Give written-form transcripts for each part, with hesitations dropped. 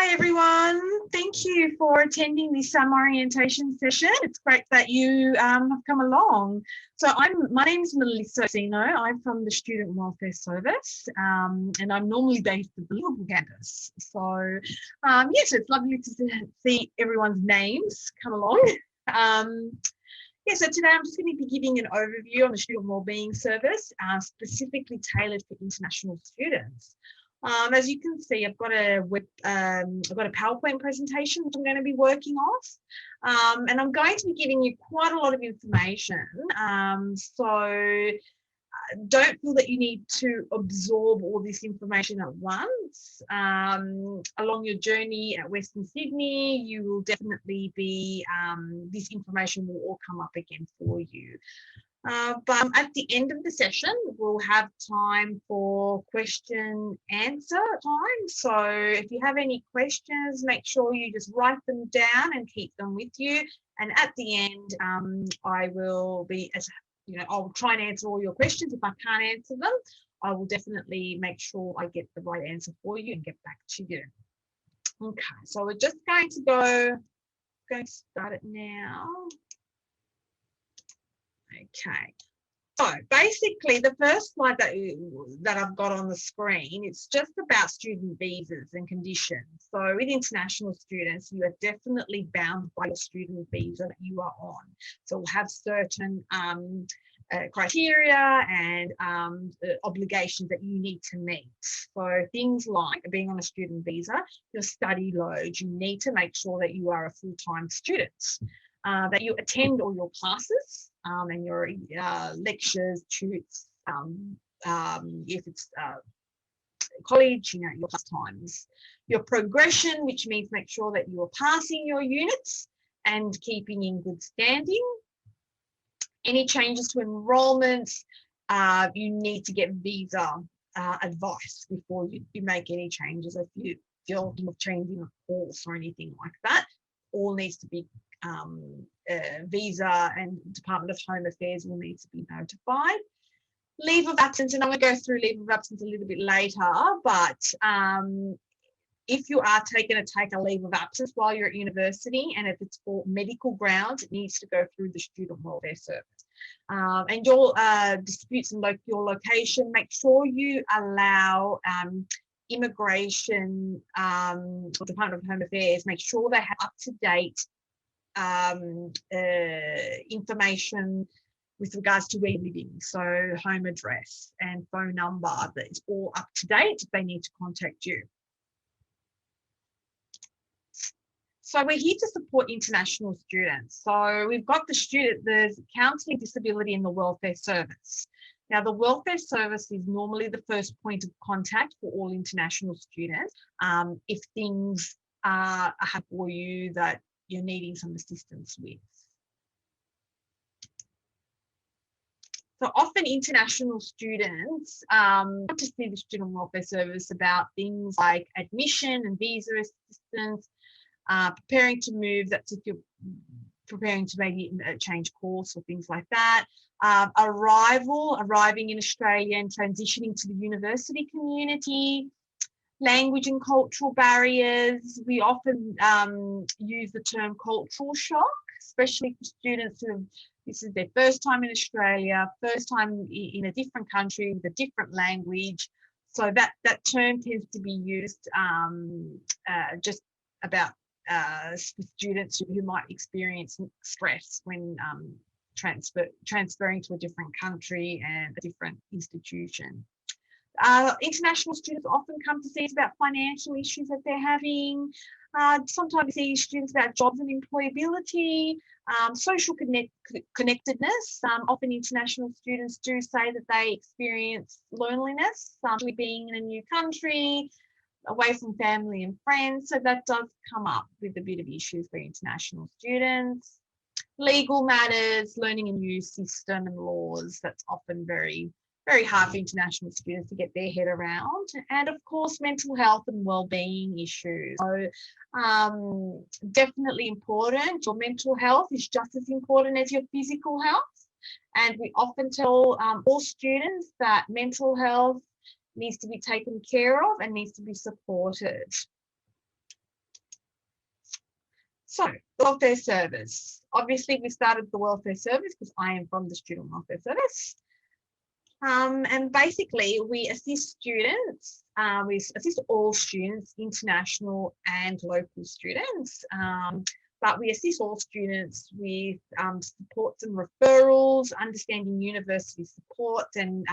Hi everyone, thank you for attending this orientation session. It's great that you have come along. So my name is Melissa Zeno. I'm from the Student Welfare Service and I'm normally based at the Liverpool campus. So yes, it's lovely to see everyone's names come along. So today I'm just going to be giving an overview on the Student Wellbeing Service, specifically tailored for international students. As you can see, I've got a PowerPoint presentation which I'm going to be working off, and I'm going to be giving you quite a lot of information. So don't feel that you need to absorb all this information at once. Along your journey at Western Sydney, you will definitely be, this information will all come up again for you. But at the end of the session, we'll have time for question answer time. So if you have any questions, make sure you just write them down and keep them with you. And at the end, I will be, I'll try and answer all your questions. If I can't answer them, I will definitely make sure I get the right answer for you and get back to you. Okay, so we're just going to start it now. Okay, so basically the first slide that I've got on the screen, it's just about student visas and conditions. So with international students, you are definitely bound by your student visa that you are on. So we'll have certain criteria and obligations that you need to meet. So things like being on a student visa, your study load, you need to make sure that you are a full-time student, that you attend all your classes, and your lectures, tutors, if it's college, your class times, your progression, which means make sure that you're passing your units and keeping in good standing. Any changes to enrollments, you need to get visa advice before you make any changes. If you feel of changing a course or anything like that, all needs to be visa and Department of Home Affairs will need to be notified. Leave of absence, and I'm going to go through leave of absence a little bit later, but if you are taking to take a leave of absence while you're at university, and if it's for medical grounds, it needs to go through the Student Welfare Service. And your disputes and your location, make sure you allow Immigration or Department of Home Affairs, make sure they have up-to-date information with regards to where you're living, so home address and phone number, that is all up to date if they need to contact you. So we're here to support international students. So we've got there's counselling, disability and the welfare service. Now the welfare service is normally the first point of contact for all international students if things are for you that you're needing some assistance with. So often international students want to see the Student Welfare Service about things like admission and visa assistance, preparing to move, that's if you're preparing to maybe change course or things like that, arriving in Australia and transitioning to the university community, language and cultural barriers. We often use the term cultural shock, especially for students who this is their first time in Australia, first time in a different country with a different language. So that term tends to be used just about students who might experience stress when transferring to a different country and a different institution. International students often come to see us about financial issues that they're having. Sometimes we see students about jobs and employability, social connectedness. Often international students do say that they experience loneliness, being in a new country, away from family and friends. So that does come up with a bit of issues for international students. Legal matters, learning a new system and laws, that's often very hard for international students to get their head around. And of course, mental health and well-being issues. So definitely important. Your mental health is just as important as your physical health. And we often tell all students that mental health needs to be taken care of and needs to be supported. So, the welfare service. Obviously, we started the welfare service because I am from the Student Welfare Service. And basically, we assist students, we assist all students, international and local students, but we assist all students with supports and referrals, understanding university support, and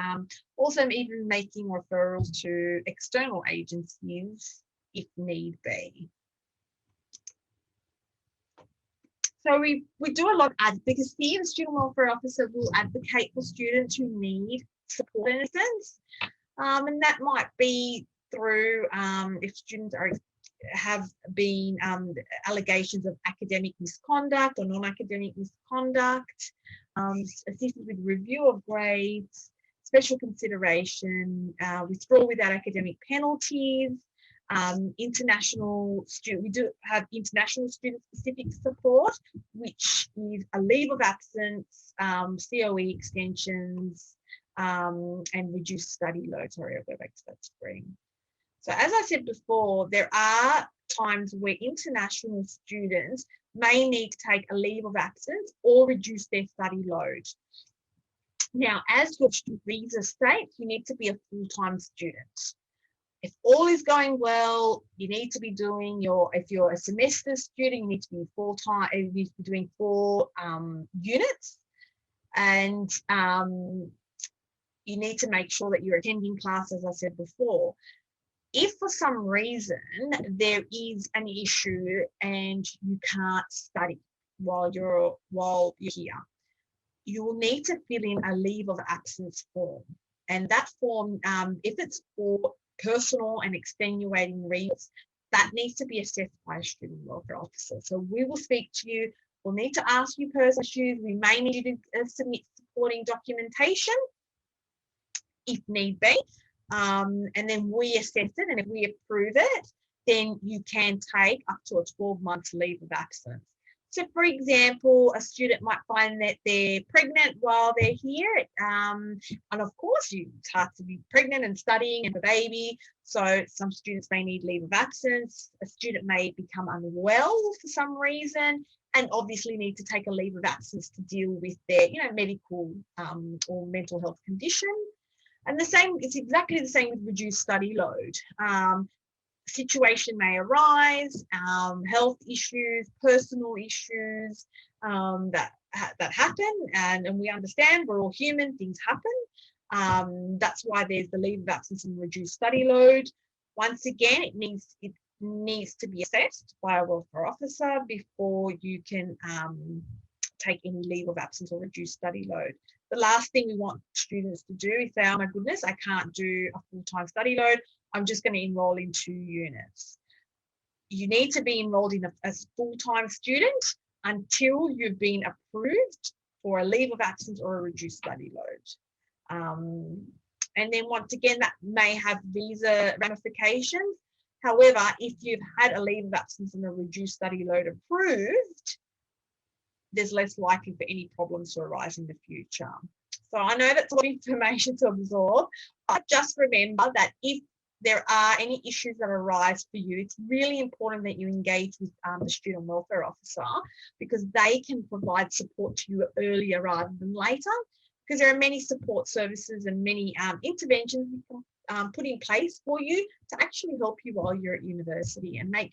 also even making referrals to external agencies if need be. So we do a lot of advocacy. The student welfare officer will advocate for students who need support in a sense. And that might be through if students have been allegations of academic misconduct or non-academic misconduct, assistance with review of grades, special consideration, withdrawal without academic penalties, international student, we do have international student specific support, which is a leave of absence, COE extensions, and reduced study load. Sorry, I'll go back to that screen. So as I said before, there are times where international students may need to take a leave of absence or reduce their study load. Now, as your visa states, you need to be a full-time student. If all is going well, you need to be doing if you're a semester student, you need to be full-time, you need to be doing 4 units, and you need to make sure that you're attending class, as I said before. If for some reason there is an issue and you can't study while you're here, you will need to fill in a leave of absence form. And that form, if it's for personal and extenuating reasons, that needs to be assessed by a student welfare officer. So we will speak to you. We'll need to ask you personal issues. We may need you to submit supporting documentation if need be. And then we assess it, and if we approve it, then you can take up to a 12-month leave of absence. So, for example, a student might find that they're pregnant while they're here, and of course, it's hard to be pregnant and studying and have a baby. So, some students may need leave of absence. A student may become unwell for some reason, and obviously need to take a leave of absence to deal with their, medical or mental health condition. And it's exactly the same with reduced study load. Situation may arise, health issues, personal issues that happen, and we understand we're all human, things happen. That's why there's the leave of absence and reduced study load. Once again, it needs to be assessed by a welfare officer before you can take any leave of absence or reduced study load. The last thing we want students to do is say, oh my goodness, I can't do a full-time study load, I'm just going to enroll in 2 units. You need to be enrolled in as a full-time student until you've been approved for a leave of absence or a reduced study load. And then once again, that may have visa ramifications. However, if you've had a leave of absence and a reduced study load approved, there's less likely for any problems to arise in the future. So I know that's a lot of information to absorb, but just remember that if there are any issues that arise for you, it's really important that you engage with the student welfare officer, because they can provide support to you earlier rather than later, because there are many support services and many interventions we can put in place for you to actually help you while you're at university and make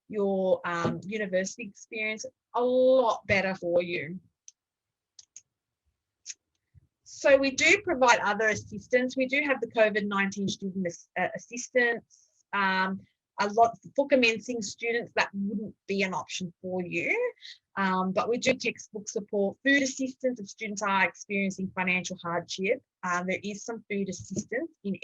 your university experience a lot better for you. So we do provide other assistance. We do have the COVID-19 student assistance. A lot for commencing students, that wouldn't be an option for you. But we do textbook support, food assistance if students are experiencing financial hardship. There is some food assistance in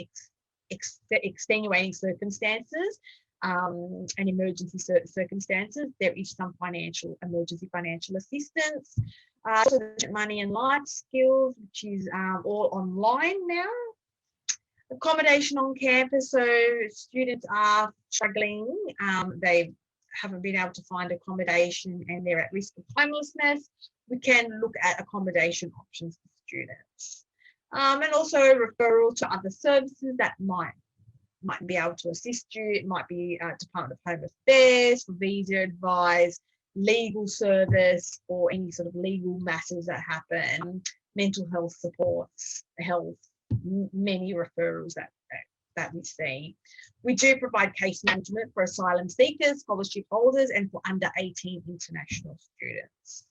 extenuating circumstances and emergency circumstances. There is some emergency financial assistance. So money and life skills, which is all online now. Accommodation on campus, so students are struggling. They haven't been able to find accommodation and they're at risk of homelessness. We can look at accommodation options for students. And also referral to other services that might be able to assist you. It might be Department of Home Affairs for visa advice, legal service or any sort of legal matters that happen, mental health supports, health, many referrals that we see. We do provide case management for asylum seekers, scholarship holders, and for under 18 international students.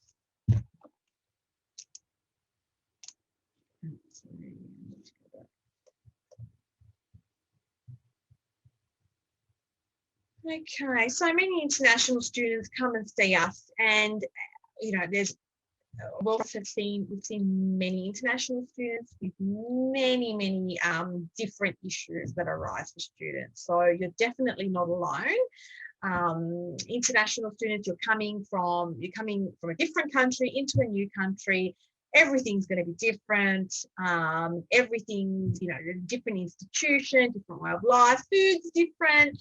Okay, so many international students come and see us, and there's we've seen many international students with many different issues that arise for students. So you're definitely not alone. International students, you're coming from a different country into a new country. Everything's going to be different. Everything's, a different institution, different way of life, food's different,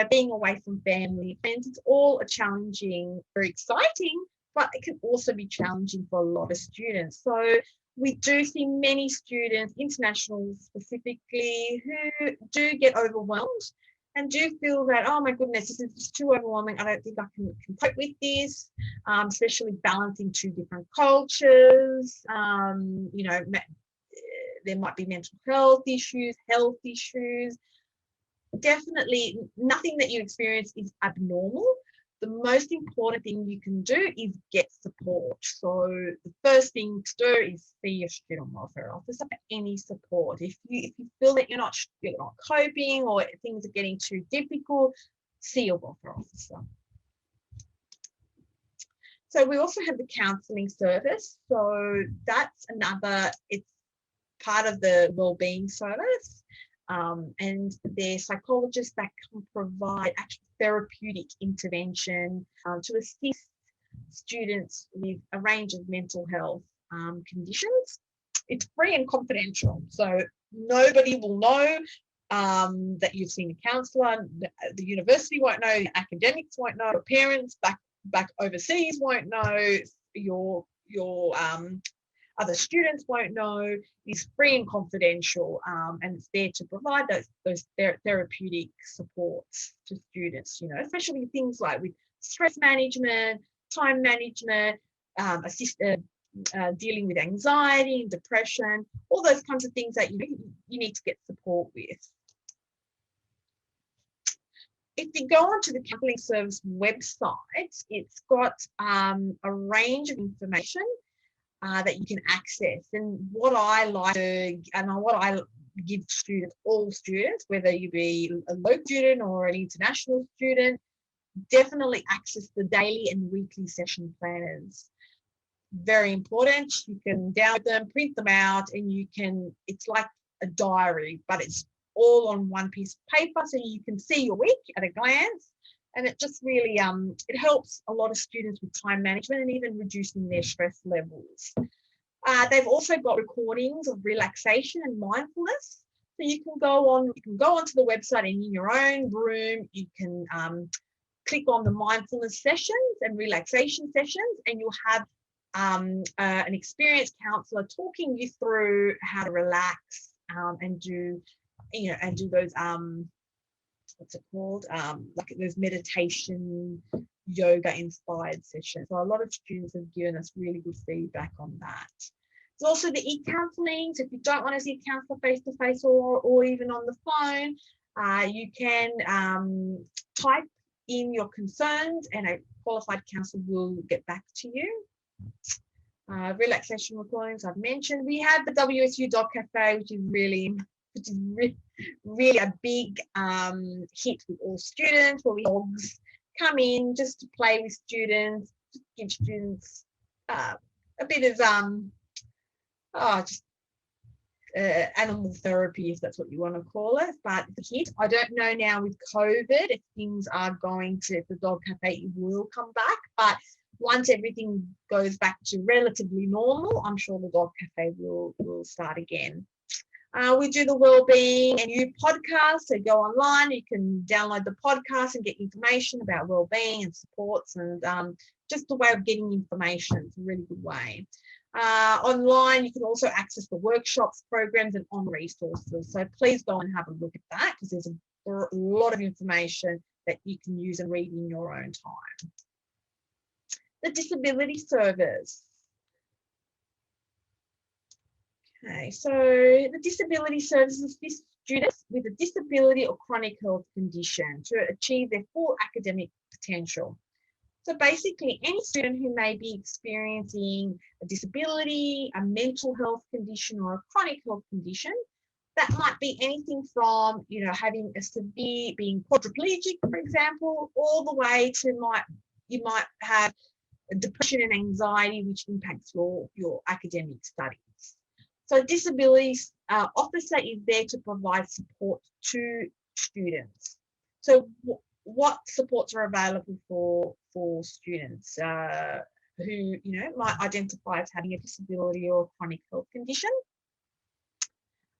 being away from family, friends. It's all a challenging, very exciting, but it can also be challenging for a lot of students. So we do see many students, internationals specifically, who do get overwhelmed and do feel that, oh my goodness, this is just too overwhelming. I don't think I can cope with this, especially balancing two different cultures. There might be mental health issues. Definitely nothing that you experience is abnormal. The most important thing you can do is get support. So the first thing to do is see your student welfare officer for any support. If you feel that you're not coping or things are getting too difficult, see your welfare officer. So we also have the counselling service. So that's it's part of the wellbeing service. And they're psychologists that can provide actual therapeutic intervention to assist students with a range of mental health conditions. It's free and confidential, so nobody will know that you've seen a counsellor. The university won't know, academics won't know, parents back overseas won't know, your other students won't know. It's free and confidential, and it's there to provide those therapeutic supports to students, especially things like with stress management, time management, dealing with anxiety and depression, all those kinds of things that you need to get support with. If you go onto the Counselling Service website, it's got a range of information that you can access. And what I give all students, whether you be a local student or an international student, definitely access the daily and weekly session planners. Very important. You can download them, print them out, and it's like a diary, but it's all on one piece of paper, so you can see your week at a glance. And it just really it helps a lot of students with time management and even reducing their stress levels. They've also got recordings of relaxation and mindfulness. So you can go onto the website, and in your own room, you can click on the mindfulness sessions and relaxation sessions, and you'll have an experienced counsellor talking you through how to relax and do those what's it called? Like those meditation, yoga inspired sessions. So a lot of students have given us really good feedback on that. There's also the e-counselling. So if you don't want to see a counsellor face to face or even on the phone, you can type in your concerns, and a qualified counsellor will get back to you. Relaxation recordings I've mentioned. We have the WSU Dog Cafe, which is really a big hit with all students, where dogs come in just to play with students, just give students a bit of animal therapy, if that's what you want to call it. But the hit, I don't know now with COVID if things are going to, if the Dog Cafe will come back, but once everything goes back to relatively normal, I'm sure the Dog Cafe will start again. We do the wellbeing and you podcast, so go online, you can download the podcast and get information about wellbeing and supports, and just a way of getting information. It's a really good way. Online, you can also access the workshops, programs, and on resources. So please go and have a look at that, because there's a lot of information that you can use and read in your own time. The disability service. Okay, so the disability service assists students with a disability or chronic health condition to achieve their full academic potential. So basically, any student who may be experiencing a disability, a mental health condition, or a chronic health condition, that might be anything from, having a severe, being quadriplegic, for example, all the way to you might have depression and anxiety, which impacts your academic studies. So disabilities officer is there to provide support to students. So what supports are available for students who might identify as having a disability or chronic health condition?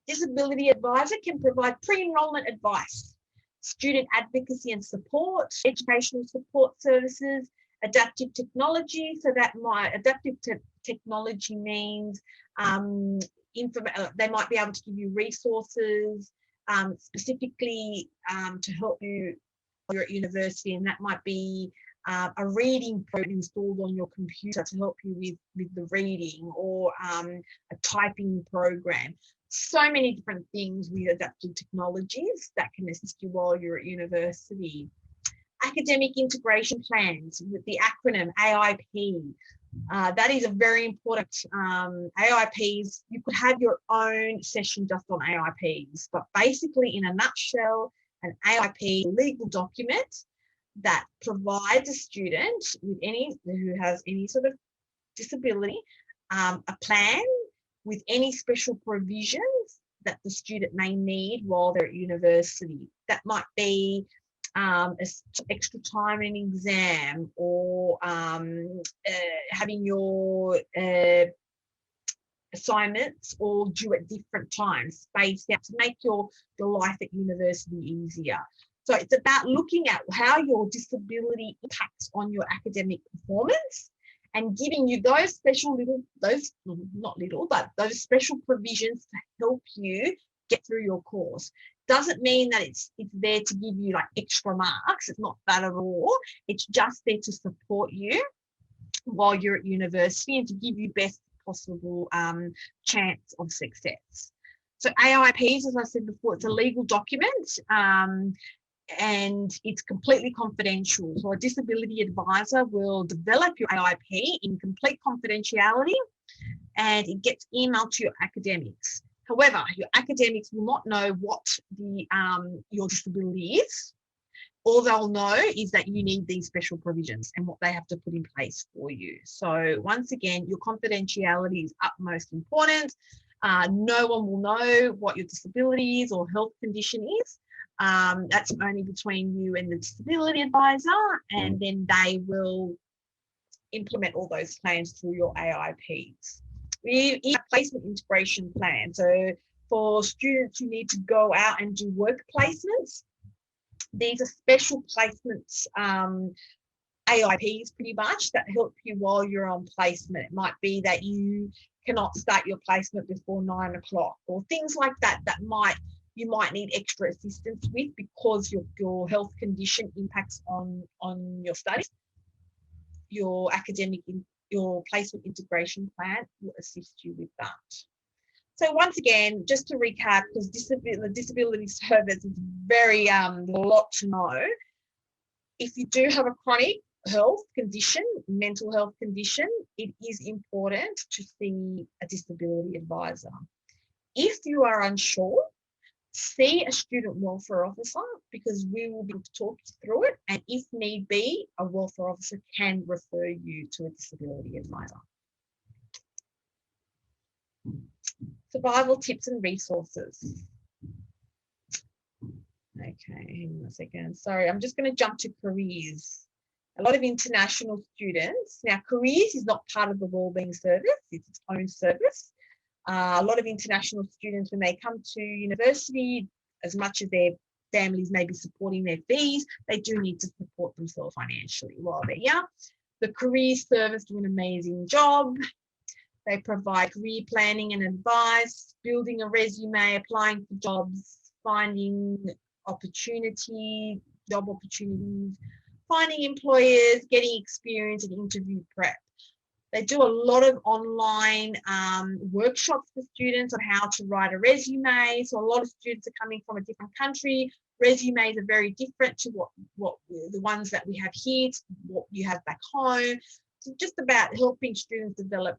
Disability advisor can provide pre-enrollment advice, student advocacy and support, educational support services, adaptive technology. So that adaptive technology means they might be able to give you resources specifically to help you while you're at university, and that might be a reading program installed on your computer to help you with the reading, or a typing program. So many different things with adaptive technologies that can assist you while you're at university. Academic integration plans with the acronym AIP. That is a very important AIPs. You could have your own session just on AIPs, but basically, in a nutshell, an AIP legal document that provides a student who has any sort of disability a plan with any special provisions that the student may need while they're at university. That might be extra time in exam, or having your assignments all due at different times, spaced out, to make your life at university easier. So it's about looking at how your disability impacts on your academic performance and giving you those special those special provisions to help you get through your course. Doesn't mean that it's there to give you like extra marks. It's not that at all. It's just there to support you while you're at university and to give you best possible chance of success. So AIPs, as I said before, it's a legal document and it's completely confidential. So a disability advisor will develop your AIP in complete confidentiality, and it gets emailed to your academics. However, your academics will not know what your disability is. All they'll know is that you need these special provisions and what they have to put in place for you. So once again, your confidentiality is utmost important. No one will know what your disability is or health condition is. That's only between you and the disability advisor, and then they will implement all those plans through your AIPs. We have a placement integration plan. So for students who need to go out and do work placements, these are special placements, AIPs pretty much, that help you while you're on placement. It might be that you cannot start your placement before 9 o'clock, or things like that you might need extra assistance with because your health condition impacts on your studies. Your placement integration plan will assist you with that. So once again, just to recap, because the disability service is very lot to know. If you do have a chronic health condition, mental health condition, it is important to see a disability advisor. If you are unsure, see a student welfare officer, because we will be able to talk you through it, and if need be, a welfare officer can refer you to a disability advisor. Survival tips and resources. Okay, hang on a second. Sorry, I'm just going to jump to careers. A lot of international students. Now, careers is not part of the wellbeing service. It's its own service. A lot of international students, when they come to university, as much as their families may be supporting their fees, they do need to support themselves financially while they're here. The career service do an amazing job. They provide career planning and advice, building a resume, applying for jobs, finding job opportunities, finding employers, getting experience and interview prep. They do a lot of online workshops for students on how to write a resume. So a lot of students are coming from a different country. Resumes are very different to what the ones that we have here, to what you have back home. So just about helping students develop,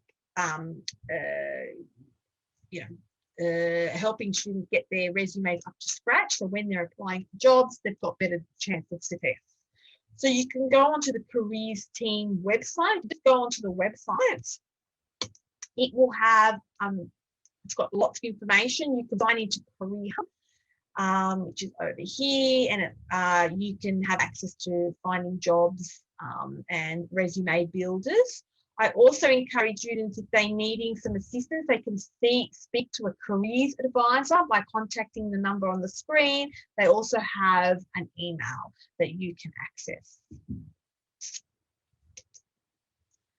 helping students get their resumes up to scratch. So when they're applying for jobs, they've got better chance of success. So you can go onto the careers team website. Just go onto the website. It will have, it's got lots of information. You can sign into Career Hub, which is over here, and you can have access to finding jobs and resume builders. I also encourage students, if they're needing some assistance, they can speak to a careers advisor by contacting the number on the screen. They also have an email that you can access.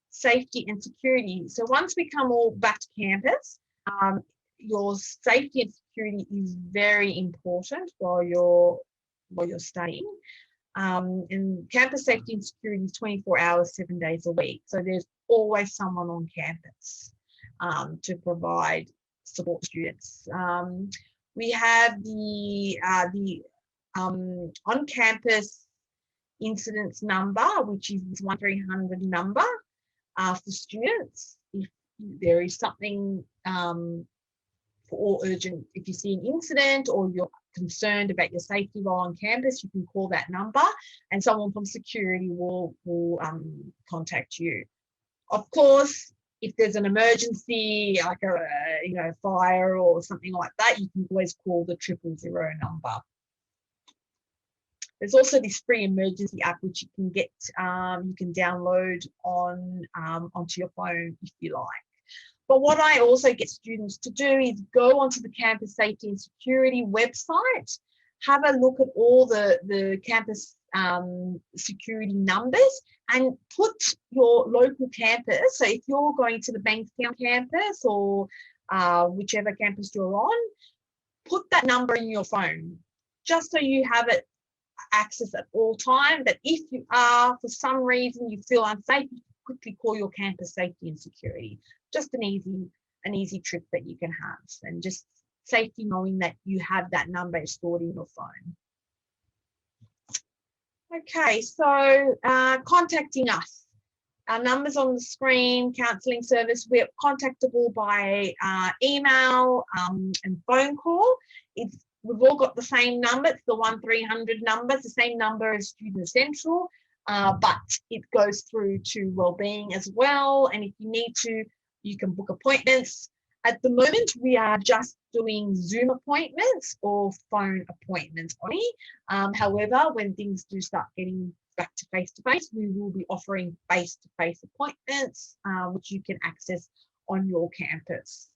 Safety and security. So once we come all back to campus, your safety and security is very important while you're studying. And campus safety and security is 24 hours, 7 days a week. So there's always someone on campus to provide support students. We have the on-campus incidents number, which is 1300 number for students. If there is something or urgent, if you see an incident or you're concerned about your safety while on campus, you can call that number and someone from security will contact you. Of course, if there's an emergency, like a fire or something like that, you can always call the 000 number. There's also this free emergency app which you can get, you can download onto your phone if you like. But what I also get students to do is go onto the Campus Safety and Security website, have a look at all the campus security numbers and put your local campus. So if you're going to the Bankstown campus or whichever campus you're on, put that number in your phone just so you have it access at all time. That if you are, for some reason, you feel unsafe, you quickly call your campus safety and security. Just an easy trick that you can have, and just safety knowing that you have that number stored in your phone. Okay, so contacting us. Our number's on the screen, counselling service. We're contactable by email and phone call. We've all got the same number. It's the 1300 number. It's the same number as Student Central, but it goes through to Wellbeing as well. And if you need to, you can book appointments. At the moment, we are just doing Zoom appointments or phone appointments only. However, when things do start getting back to face-to-face, we will be offering face-to-face appointments, which you can access on your campus.